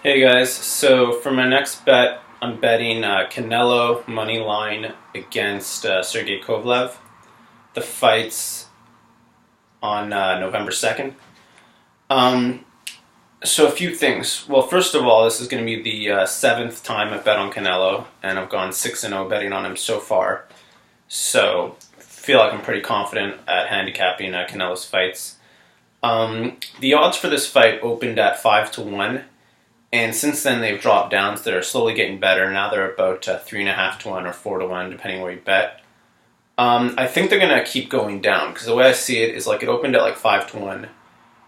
Hey guys, so for my next bet, I'm betting Canelo Moneyline against Sergey Kovalev. The fight's on November 2nd. Um, so a few things. Well, first of all, this is going to be the seventh time I've bet on Canelo, and I've gone 6-0 betting on him so far. So I feel like I'm pretty confident at handicapping Canelo's fights. The odds for this fight opened at 5-1. And since then, they've dropped down, so they're slowly getting better. Now they're about 3.5-1 or 4-1, depending where you bet. I think they're going to keep going down, because the way I see it is like it opened at like 5-1.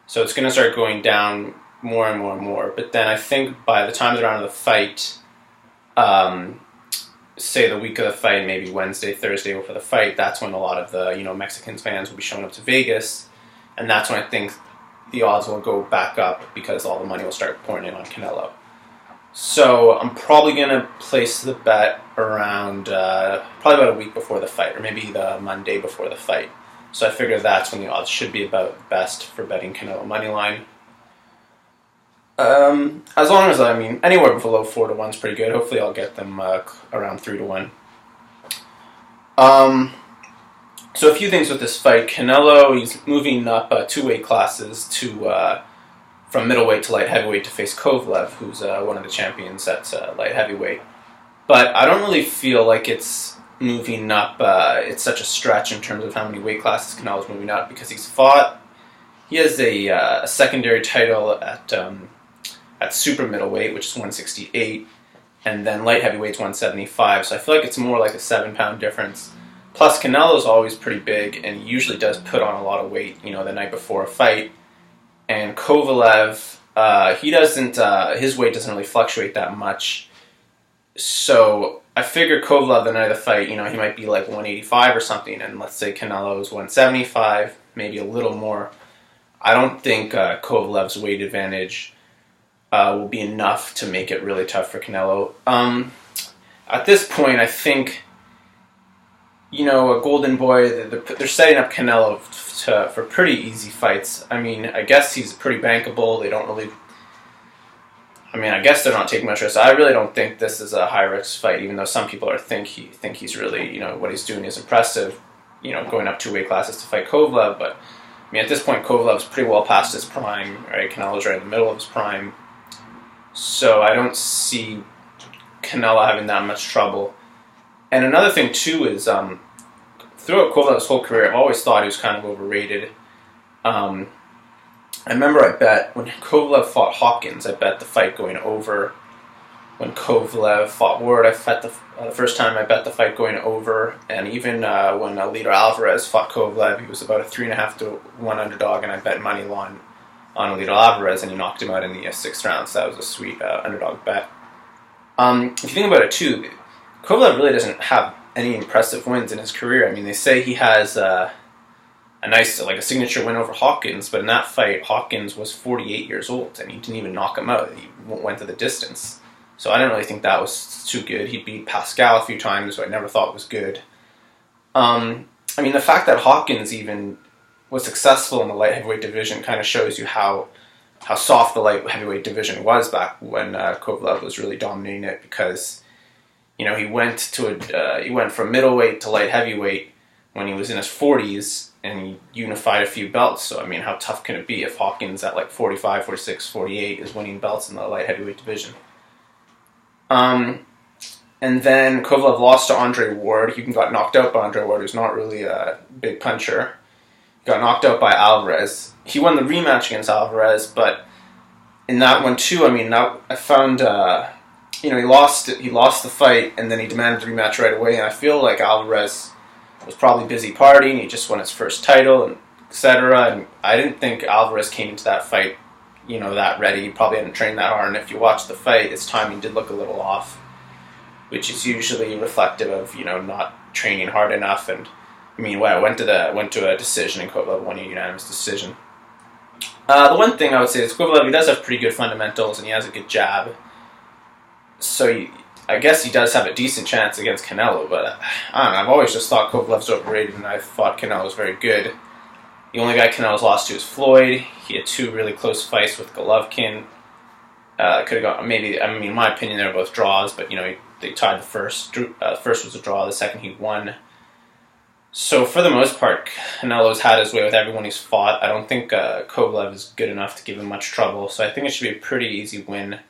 So it's going to start going down more and more and more. But then I think by the time they're on the fight, say the week of the fight, maybe Wednesday, Thursday before the fight, that's when a lot of the Mexican fans will be showing up to Vegas. And that's when I think the odds will go back up because all the money will start pouring in on Canelo. So I'm probably going to place the bet around probably about a week before the fight, or maybe the Monday before the fight. So I figure that's when the odds should be about best for betting Canelo Moneyline. As long as, anywhere below 4-1 is pretty good. Hopefully I'll get them around 3-1. So a few things with this fight. Canelo, he's moving up two weight classes from middleweight to light heavyweight to face Kovalev, who's one of the champions at light heavyweight. But I don't really feel like it's moving up. It's such a stretch in terms of how many weight classes Canelo's moving up, because he has a secondary title at super middleweight, which is 168, and then light heavyweight's 175. So I feel like it's more like a 7-pound difference. Plus, Canelo's always pretty big, and he usually does put on a lot of weight, the night before a fight. And Kovalev, he doesn't, his weight doesn't really fluctuate that much. So I figure Kovalev, the night of the fight, he might be like 185 or something, and let's say Canelo's 175, maybe a little more. I don't think Kovalev's weight advantage will be enough to make it really tough for Canelo. At this point, I think a golden boy, they're setting up Canelo for pretty easy fights. I guess he's pretty bankable. They don't really... I guess they're not taking much risk. I really don't think this is a high-risk fight, even though some people think he's really, what he's doing is impressive, going up two weight classes to fight Kovalev. But, at this point, Kovalev's pretty well past his prime, right? Canelo's right in the middle of his prime. So I don't see Canelo having that much trouble. And another thing, too, is throughout Kovalev's whole career, I've always thought he was kind of overrated. I remember I bet when Kovalev fought Hawkins, I bet the fight going over. When Kovalev fought Ward, I bet the first time I bet the fight going over. And even when Alito Alvarez fought Kovalev, he was about a 3.5-1 underdog, and I bet money on Alito Alvarez, and he knocked him out in the 6th round. So that was a sweet underdog bet. If you think about it, too, Kovalev really doesn't have any impressive wins in his career. They say he has a nice, a signature win over Hawkins, but in that fight, Hawkins was 48 years old, and he didn't even knock him out. He went to the distance. So I didn't really think that was too good. He beat Pascal a few times, who I never thought was good. The fact that Hawkins even was successful in the light heavyweight division kind of shows you how soft the light heavyweight division was back when Kovalev was really dominating it, because he went from middleweight to light heavyweight when he was in his 40s, and he unified a few belts. So, how tough can it be if Hawkins at 45, 46, 48 is winning belts in the light heavyweight division? And then Kovalev lost to Andre Ward. He got knocked out by Andre Ward, who's not really a big puncher. He got knocked out by Alvarez. He won the rematch against Alvarez, but in that one, too, I found... he lost the fight, and then he demanded the rematch right away. And I feel like Alvarez was probably busy partying. He just won his first title, and etc. And I didn't think Alvarez came into that fight, that ready. He probably hadn't trained that hard. And if you watch the fight, his timing did look a little off, which is usually reflective of not training hard enough. And I went to a decision, and Kovalev won a unanimous decision. The one thing I would say is Kovalev, he does have pretty good fundamentals, and he has a good jab. So I guess he does have a decent chance against Canelo, but I don't know. I've always just thought Kovalev's overrated, and I thought Canelo was very good. The only guy Canelo's lost to is Floyd. He had two really close fights with Golovkin. Could have gone maybe. I mean, in my opinion, they were both draws, but they tied the first. First was a draw. The second he won. So for the most part, Canelo's had his way with everyone he's fought. I don't think Kovalev is good enough to give him much trouble. So I think it should be a pretty easy win.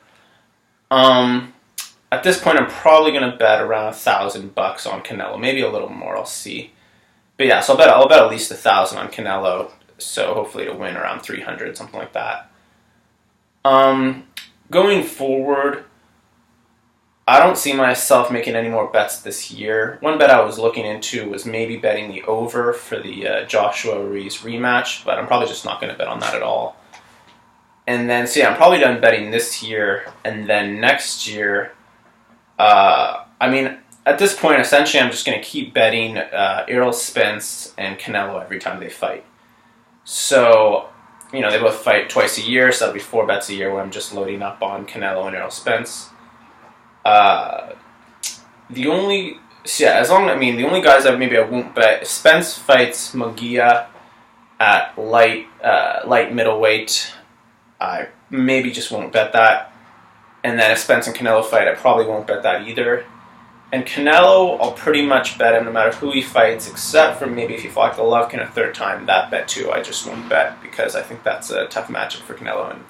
At this point, I'm probably going to bet around $1,000 on Canelo, maybe a little more. I'll see. But yeah, so I'll bet at least 1,000 on Canelo. So hopefully to win around 300, something like that. Going forward, I don't see myself making any more bets this year. One bet I was looking into was maybe betting the over for the Joshua Ruiz rematch, but I'm probably just not going to bet on that at all. And then, so yeah, I'm probably done betting this year, and then next year, I mean, at this point, essentially, I'm just going to keep betting Errol Spence and Canelo every time they fight. So, they both fight twice a year, so that'll be 4 bets a year where I'm just loading up on Canelo and Errol Spence. The only guys that maybe I won't bet, if Spence fights Munguia at light middleweight, I maybe just won't bet that. And then if Spence and Canelo fight, I probably won't bet that either. And Canelo, I'll pretty much bet him no matter who he fights, except for maybe if he fought Golovkin a third time, that bet too, I just won't bet because I think that's a tough matchup for Canelo. And I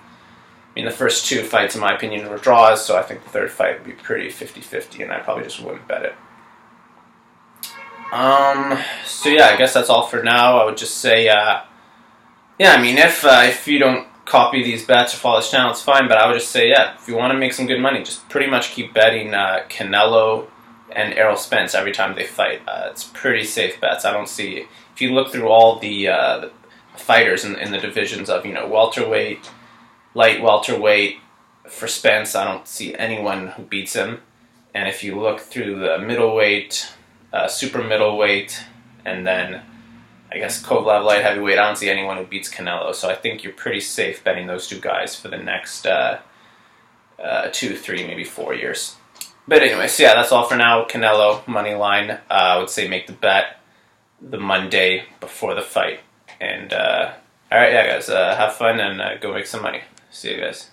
mean, the first 2 fights, in my opinion, were draws, so I think the third fight would be pretty 50-50, and I probably just wouldn't bet it. So yeah, I guess that's all for now. I would just say, if you don't copy these bets or follow this channel, it's fine, but I would just say, if you want to make some good money, just pretty much keep betting Canelo and Errol Spence every time they fight. It's pretty safe bets. I don't see, if you look through all the fighters in the divisions of, welterweight, light welterweight, for Spence, I don't see anyone who beats him. And if you look through the middleweight, super middleweight, and then I guess Kovalev light heavyweight, I don't see anyone who beats Canelo. So I think you're pretty safe betting those 2 guys for the next 2, 3, maybe 4 years. But anyway, so yeah, that's all for now. Canelo, Moneyline. I would say make the bet the Monday before the fight. And alright, yeah guys, have fun and go make some money. See you guys.